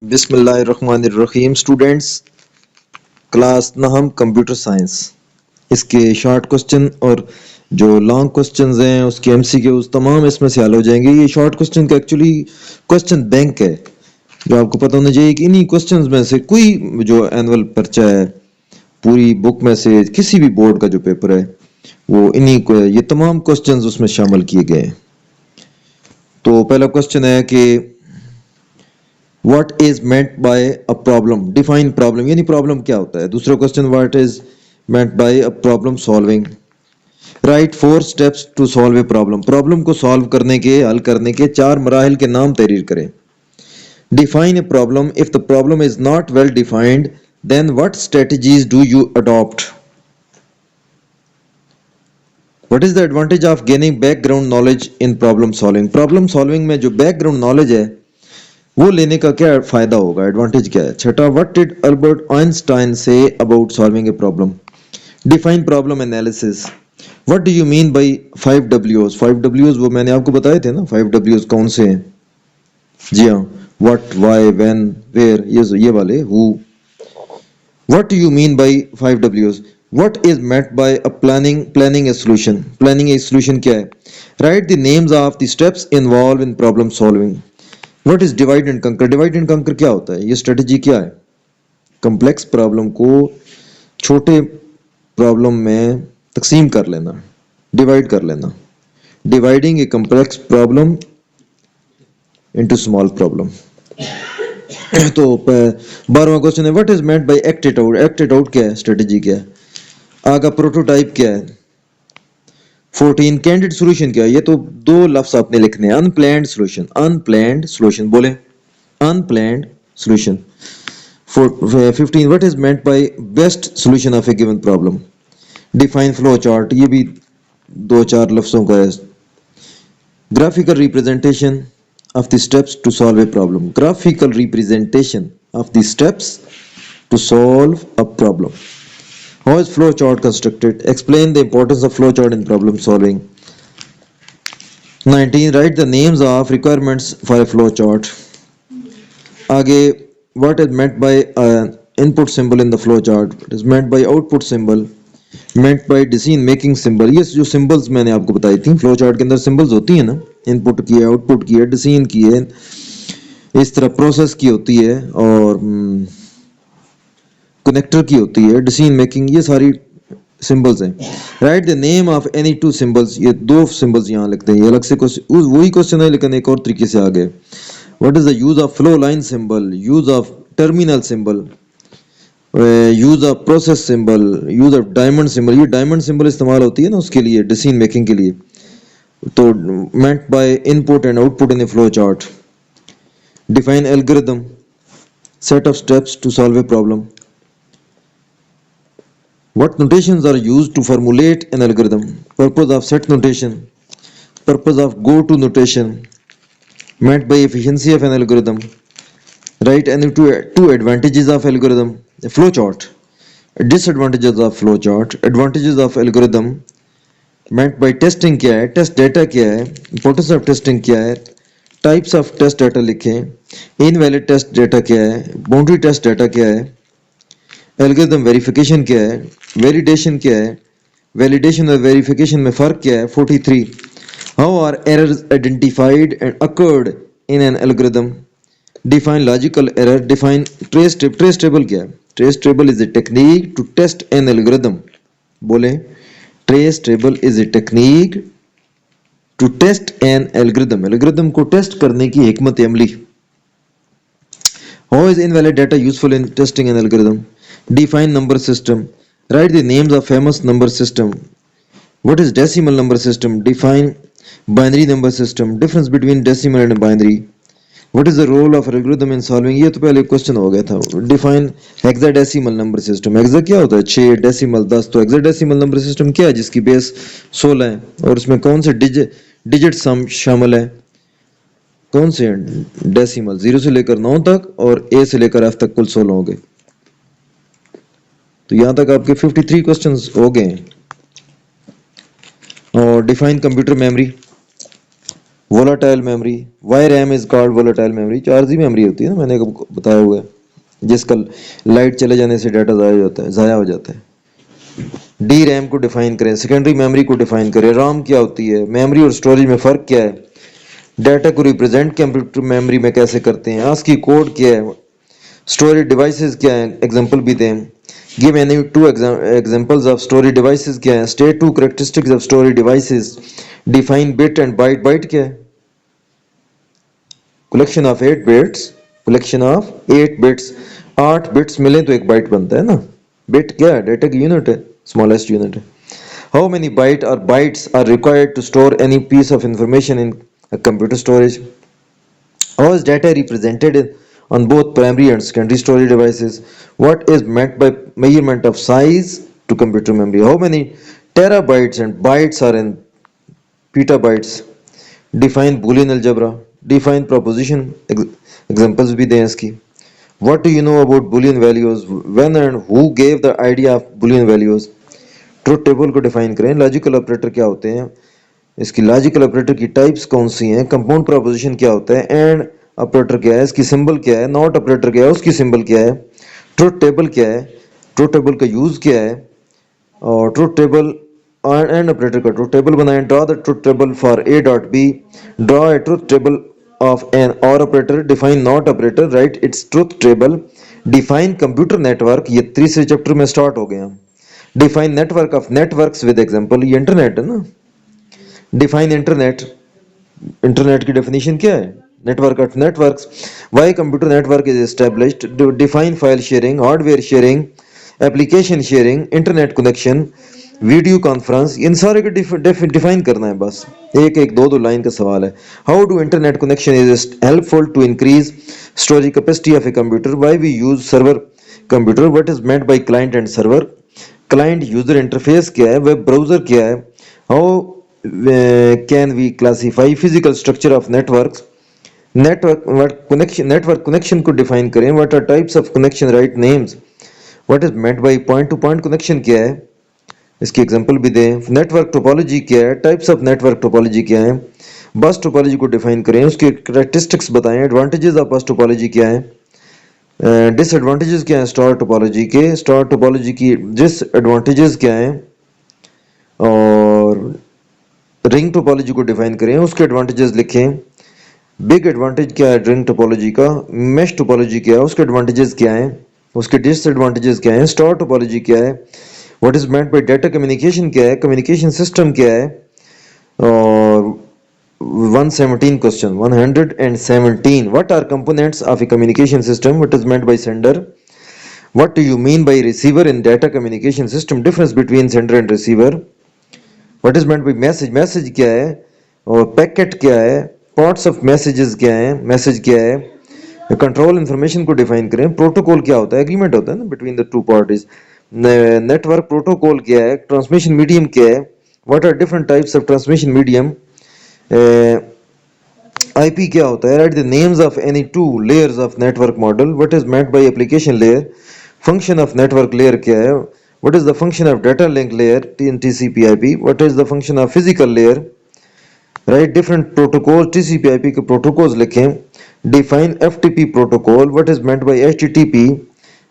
बिस्मिल्लाहिर्रहमानिर्रहीम students, class नाम computer science. इसके शॉर्ट क्वेश्चन और जो लॉन्ग क्वेश्चंस हैं उसके एमसीक्यूज तमाम इसमें से हल हो जाएंगे। ये शॉर्ट क्वेश्चन का एक्चुअली क्वेश्चन बैंक है जो आपको पता होना चाहिए कि इन्हीं क्वेश्चंस में से कोई जो एनुअल पर्चा है पूरी बुक में से किसी भी बोर्ड का जो पेपर है वो इन्हीं को ये तमाम क्वेश्चंस उसमें शामिल किए गए हैं। तो पहला क्वेश्चन है कि What is meant by a problem? Define problem यानी प्रॉब्लम क्या होता है। दूसरा question What is meant by a problem solving? Write 4 steps to solve a problem. Problem को सॉल्व करने के हल करने के 4 मराहिल के नाम तहरीर करें। Define a problem. If the problem is not well defined, then what strategies do you adopt? What is the advantage of gaining background knowledge in problem solving? Problem solving में जो बैकग्राउंड नॉलेज है वो लेने का क्या फायदा होगा, advantage क्या है। छठा, what did Albert Einstein say about solving a problem? Define problem analysis. What do you mean bye 5 W's? 5 W's वो मैंने आपको बताए थे ना, 5 W's कौन से हैं? जी हाँ, व्हाट, व्हाई, व्हेन, वेयर, ये वाले who. What do you mean bye 5 W's? What is meant bye a planning A solution? Planning A solution क्या है? Write the names of the steps involve in problem solving. What is divide and कंकर? Divide and कंकर क्या होता है? ये strategy क्या है? कॉम्प्लेक्स प्रॉब्लम को छोटे प्रॉब्लम में तकसीम कर लेना, डिवाइड कर लेना। Dividing a complex problem into small problem. तो 12वां क्वेश्चन है what is meant bye act it out? Act it out क्या है? स्ट्रेटेजी क्या है? आगा प्रोटोटाइप क्या है? 14 कैंडिड सॉल्यूशन क्या है? ये तो दो लफ्ज आपने लिखने हैं, अनप्लान्ड सॉल्यूशन। अनप्लान्ड सॉल्यूशन बोले, unplanned solution. 15 what is meant bye best solution of A given problem? Define flow chart, ये भी 2-4 लफ्जों का है। Graphical representation of the steps to solve a problem. Graphical representation of the steps to solve a problem. How is flow chart constructed? Explain the importance of flow chart in problem solving. 19 write the names of requirements for a flow chart. आगे what is meant by input symbol in the flow chart? What is meant by output symbol? Meant by decision making symbol. ये जो symbols मैंने आपको बताई थी, flow chart के अंदर symbols होती है ना, इनपुट की है, आउटपुट की है, डिसीजन की है, इस तरह प्रोसेस की होती है और कनेक्टर की होती है, डिसीजन मेकिंग, ये सारी सिंबल्स हैं। Right the name of any 2 symbols, ये 2 सिंबल्स यहाँ लिखते हैं, ये अलग से वही क्वेश्चन है लेकिन एक और तरीके से आ गए। What is the use of flow line symbol? Use of terminal symbol, use of process symbol, use of diamond symbol. ये डायमंड सिंबल इस्तेमाल होती है ना उसके लिए, डिसीजन मेकिंग के लिए। तो meant by input and output in a flow chart. Define algorithm, set of steps to solve a problem. What notations are used to formulate an algorithm? Purpose of set notation, purpose of go to notation, meant by efficiency of an algorithm. Write any two advantages of algorithm. A flow chart, disadvantages of flow chart, advantages of algorithm, meant by testing क्या है, test data क्या है, importance of testing क्या है, types of test data लिखें, invalid test data क्या है, boundary test data क्या है, एल्गोरिथम वेरिफिकेशन क्या है, वैलिडेशन क्या है, वैलिडेशन और वेरिफिकेशन में फर्क क्या है। 43 how are errors identified and occurred in an algorithm? Define logical error, define trace table क्या है? Trace table is a technique to test an algorithm. बोले trace table is a technique to test an algorithm. algorithm को test करने की हिकमत अमली। How is invalid data useful in testing an algorithm? Define number system. Write the names of famous number system. What is decimal number system? Define binary number system. Difference between decimal and binary. What is the role of algorithm in solving? ये तो पहले question हो गया था। Define hexadecimal number system. Hexa क्या होता है? 6, decimal 10। तो हेक्साडेसिमल नंबर सिस्टम क्या है? जिसकी बेस 16 है और उसमें कौन से डिजिट शामिल है? कौन से डेसिमल? 0 से लेकर 9 तक और ए से लेकर एफ तक कुल 16 हो गए। तो यहां तक आपके 53 क्वेश्चंस हो गए। और define computer memory. Volatile memory, why RAM is called volatile memory, चार्जी मेमोरी होती है ना, मैंने आपको बताया हुआ है, जिसका लाइट चले जाने से डाटा ज़ाया हो जाता है। डी रैम को डिफाइन करें, सेकेंडरी मेमोरी को डिफाइन करें, राम क्या होती है, मेमोरी और स्टोरेज में फ़र्क क्या है, डाटा को रिप्रेजेंट कंप्यूटर मेमोरी में कैसे करते हैं, आस्की कोड क्या है, स्टोरेज डिवाइसेस क्या है, एग्जांपल भी दें, give any two examples of storage devices क्या है, state two characteristics of storage devices, define bit and byte, byte क्या है, collection of 8 bits, collection of 8 bits, 8 bits मिले तो एक बाइट बनता है ना, बिट क्या है, डाटा की यूनिट है, स्मॉलेस्ट यूनिट है। हाउ मेनी बाइट और bytes are required to store any piece of information in computer storage, how is data represented on both primary and secondary storage devices, what is meant by measurement of size to computer memory, how many terabytes and bytes are in petabytes, define boolean algebra, define proposition, examples भी दें इसकी, what do you know about boolean values, when and who gave the idea of boolean values, truth table को define करें, logical operator क्या होते हैं, इसकी logical operator की टाइप्स कौन सी हैं, कंपाउंड प्रोपोजिशन क्या होता है, एंड ऑपरेटर क्या है, इसकी सिंबल क्या है, नॉट ऑपरेटर क्या है, उसकी सिंबल क्या है, ट्रुथ टेबल क्या है, ट्रुथ टेबल का यूज क्या है, और ट्रुथ टेबल एंड ऑपरेटर का ट्रुथ टेबल बनाएं, draw the truth table for A dot B, draw a truth table of an OR operator, define not operator, write its truth table, define computer network, ये तीसरे chapter में start हो गया, define network of networks with example, ये internet है ना, define internet, internet की definition क्या है, network of networks, why computer network is established, define file sharing, hardware sharing, application sharing, internet connection, video conference, इन सारे को डिफाइन करना है, बस एक एक दो दो लाइन का सवाल है। How do internet connection is helpful to increase storage capacity of a computer, why we use server computer, what is meant by client and server, client user interface क्या है, वेब ब्राउजर क्या है, how can we classify physical structure of networks, network connection को define करें, what are types of connection, right names, what is meant by point to point connection क्या है, इसकी example भी दें, नेटवर्क टोपोलॉजी क्या है, टाइप्स ऑफ नेटवर्क टोपोलॉजी क्या है, बस टोपोलॉजी को डिफाइन करें, उसके कैरेक्टरिस्टिक्स बताएं, एडवांटेजेस ऑफ बस टोपोलॉजी क्या है, डिसएडवांटेजेस क्या है स्टार टोपोलॉजी के, स्टार टोपोलॉजी की डिसएडवांटेजेस क्या है, और रिंग टोपोलॉजी को डिफाइन करें, उसके एडवांटेजेस लिखें, बिग एडवांटेज क्या है रिंग टोपोलॉजी का, मेश टोपोलॉजी क्या है, उसके एडवांटेजेस क्या हैं, उसके डिसएडवांटेजेस क्या हैं, स्टार टोपोलॉजी क्या है, what is meant by data communication क्या है, कम्युनिकेशन सिस्टम क्या है, और 117 question 117, what are components of a communication system, what is meant by sender, what do you mean by receiver in data communication system, difference between sender and receiver, what is meant by message, message क्या है, और packet क्या है, parts of messages क्या है, message क्या है, control information को डिफाइन करें, प्रोटोकॉल क्या होता है, एग्रीमेंट होता है ना between the two parties, network protocol क्या है, ट्रांसमिशन मीडियम क्या है, what are different types of transmission medium, IP क्या होता है, write the names of any two layers of network model, what is meant by application layer, function of network layer क्या है, what is the function of data link layer in TCP/IP, what is the function of physical layer, right different protocols, TCP/IP के protocols लिखें, define FTP protocol, what is meant by HTTP,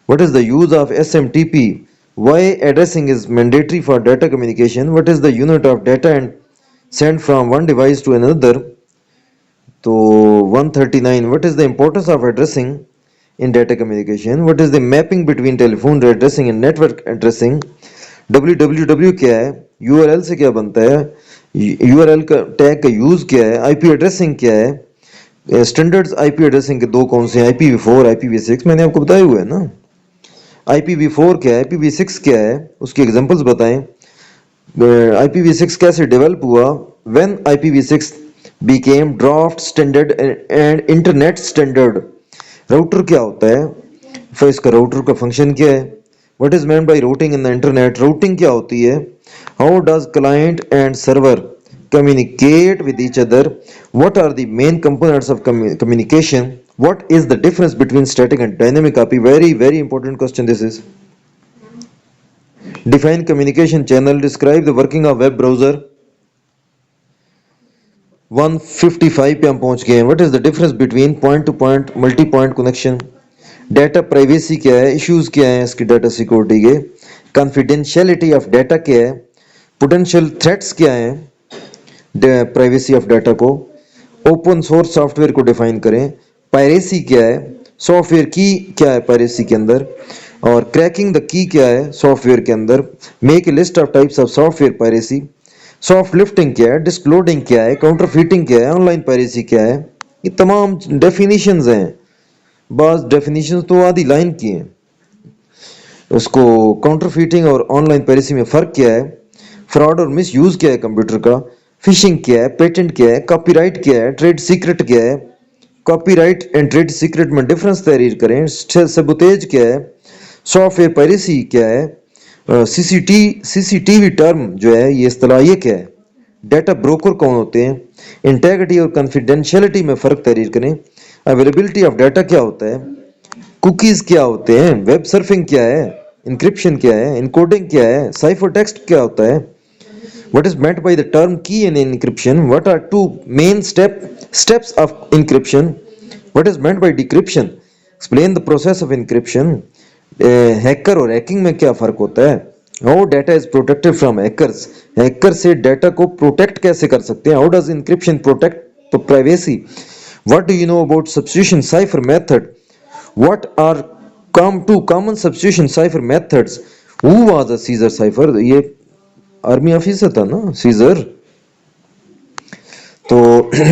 what is the use of SMTP, why addressing is mandatory for data communication, what is the unit of data and sent from one device to another, तो 139, what is the importance of addressing in data communication, what is the mapping between telephone addressing and network addressing, www क्या है, url से क्या बनता है, url का tag का use क्या है, IP एड्रेसिंग क्या है, स्टैंडर्ड्स IP एड्रेसिंग के दो कौन से हैं, IPv4 IPv6 मैंने आपको बताए हुए हैं ना, IPv4 क्या है, IPv6 क्या है, उसकी एग्जांपल्स बताएं, IPv6 कैसे डेवलप हुआ, when IPv6 became draft standard and internet standard, router क्या होता है, फिर इसका राउटर का फंक्शन क्या है, what is meant bye rooting in the internet, routing क्या होती है, how does client and server communicate with each other, what are the main components of communication, what is the difference between static and dynamic copy, very important question this is, define communication channel, describe the working of web browser, 155 पे हम पहुंच गए हैं। What is the difference between point two point multi point connection? Data privacy क्या है, issues क्या है इसकी डाटा सिक्योरिटी के, कॉन्फिडेंशियलिटी ऑफ डाटा क्या है, पोटेंशियल थ्रेट्स क्या है प्राइवेसी ऑफ डाटा को, ओपन सोर्स सॉफ्टवेयर को डिफाइन करें, पायरेसी क्या है, सॉफ्टवेयर की क्या है पायरेसी के अंदर, और क्रैकिंग द की क्या है सॉफ्टवेयर के अंदर, make a list of types of software piracy, soft lifting क्या है, डिस्क लोडिंग क्या है, काउंटरफीटिंग क्या है, ऑनलाइन पायरेसी क्या है। ये तमाम डेफिनेशंस हैं। बस डेफिनेशंस तो आधी लाइन की हैं। उसको काउंटरफीटिंग और ऑनलाइन पायरेसी में फ़र्क क्या है, फ्रॉड और मिस यूज़ क्या है कंप्यूटर का, फिशिंग क्या है, पेटेंट क्या है, कॉपीराइट क्या है, ट्रेड सीक्रेट क्या है, कॉपीराइट एंड ट्रेड सीक्रेट में डिफरेंस तहरीर करें, सबूतेज क्या है, सॉफ्टवेयर पायरेसी क्या है, सीसीटीवी टर्म जो है ये इस्तेलाह ये क्या है, डाटा ब्रोकर कौन होते हैं, इंटेग्रिटी और कॉन्फिडेंशियलिटी में फ़र्क तहरीर करें, अवेलेबिलिटी ऑफ डाटा क्या होता है, कुकीज़ क्या होते हैं, वेब सर्फिंग क्या है, इंक्रिप्शन क्या है, इनकोडिंग क्या है, साइफर टेक्स्ट क्या होता है, what is meant by the term key in encryption, what are two main steps of encryption, what is meant by decryption, explain the process of encryption, hacker और hacking में क्या फ़र्क होता है, how data is protected from hackers, hacker से data को protect कैसे कर सकते हैं, how does encryption protect privacy, what do you know about substitution cipher method, what are two common substitution cipher methods, who was a Caesar cipher, ये army officer था ना scissor. तो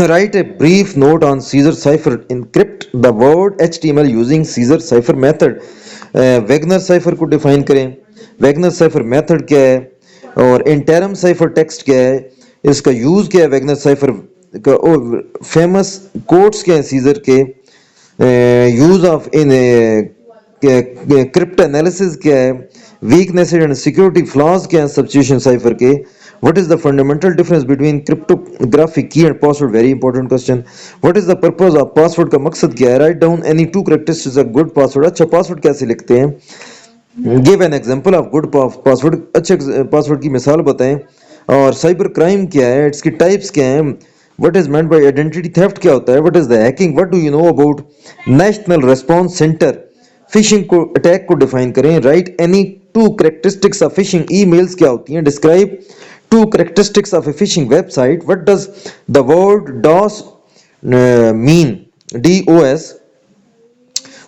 right a brief note on scissor cipher, encrypt the word HTML using scissor cipher method, Wagner cipher को define करें, Wagner cipher method क्या है, और interim cipher text क्या है, इसका यूज क्या है, वैगनर साइफर का फेमस कोट्स क्या है सीजर के, use of in cryptanalysis क्या है, वीकनेसेस एंड सिक्योरिटी फ्लॉज क्या है सब्स्टिट्यूशन साइफर के, what is the fundamental difference between cryptographic key and password, very important question, what is the purpose of password, का मकसद क्या है, write down any two characteristics of good password, अच्छा password कैसे लिखते हैं, give an example of good password, अच्छे password की मिसाल बताएं, और साइबर क्राइम क्या है, इसकी टाइप्स क्या हैं, what is meant by identity theft क्या होता है, what is the hacking, what do you know about national response centre, phishing को अटैक को डिफाइन करें, write any two characteristics of phishing emails क्या होती हैं, describe two characteristics of a phishing website, what does the word DOS mean, DOS,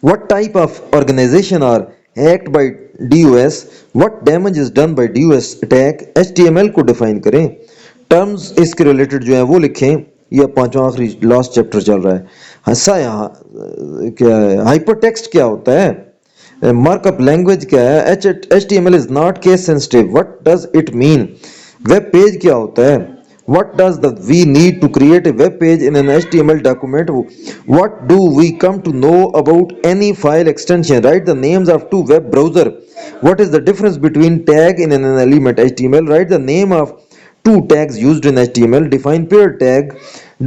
what type of organization are hacked by DOS, what damage is done by DOS attack, HTML को define करें, terms इसके related जो है वो लिखें, यह पांचवा आखिरी लास्ट चैप्टर चल रहा है। हंसा यहाँ क्या है, हाइपर टेक्स्ट क्या होता है, मार्कअप लैंग्वेज क्या है, HTML is not case sensitive, what does it mean, web page क्या होता है, what does we need to create a web page in an HTML document, what do we come to know about any file extension, write the names of two web browser, what is the difference between tag in an element HTML, write the name of two tags used in HTML, define pair tag,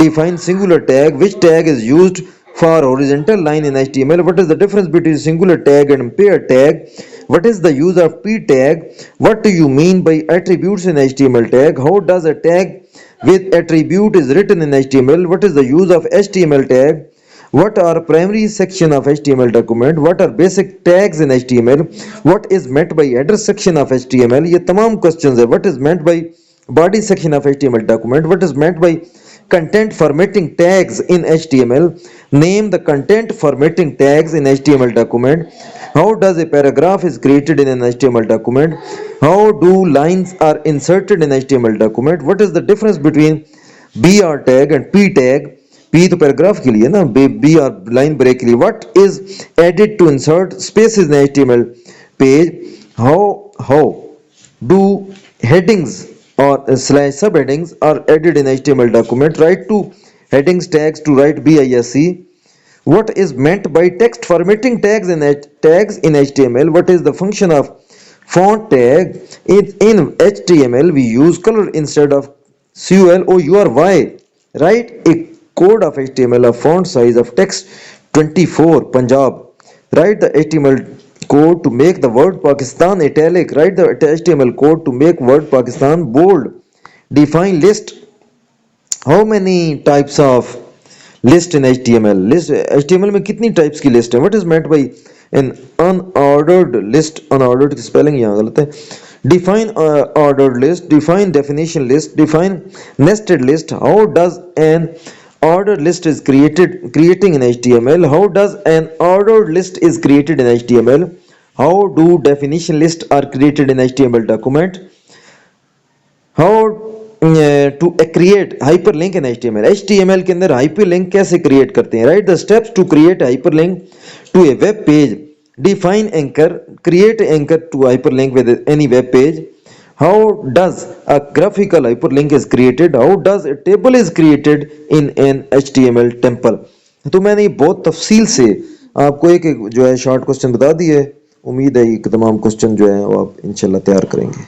define singular tag, which tag is used for horizontal line in HTML, what is the difference between singular tag and pair tag, what is the use of p tag, what do you mean by attributes in HTML tag, how does a tag with attribute is written in HTML, what is the use of HTML tag, what are primary section of HTML document, what are basic tags in HTML, what is meant by address section of HTML, ये तमाम questions है, what is meant by body section of HTML document, what is meant by content formatting tags in HTML, name the content formatting tags in HTML document, how does a paragraph is created in an HTML document, how do lines are inserted in HTML document, what is the difference between BR tag and P tag, P तो paragraph के लिए ना, B और line break के लिए, what is added to insert spaces in HTML page, how do headings or slash subheadings are added in HTML document, write two headings tags to write BISC, what is meant by text formatting tags in HTML, what is the function of font tag, in HTML we use color instead of COLOURY, write a code of HTML of font size of text 24 Punjab, write the HTML code to make the word Pakistan italic, write the HTML code to make word Pakistan bold, define list how many types of list in HTML? List HTML में कितनी types की list है? What is meant by an unordered list? Unordered की spelling यहाँ गलत है. Define ordered list, define definition list, define nested list. How does an ordered list is creating in HTML? How does an ordered list is created in HTML? How do definition lists are created in HTML document? How to create hyperlink in HTML? HTML के अंदर hyperlink कैसे create करते हैं? Write the steps to create hyperlink to a web page. Define anchor. Create anchor to hyperlink with any web page. How does a graphical hyperlink is created? How does a table is created in an HTML temple? तो मैंने बहुत तफसील से आपको एक एक जो है शॉर्ट क्वेश्चन बता दिए. उम्मीद है कि तमाम क्वेश्चन जो है वो आप इंशाल्लाह तैयार करेंगे.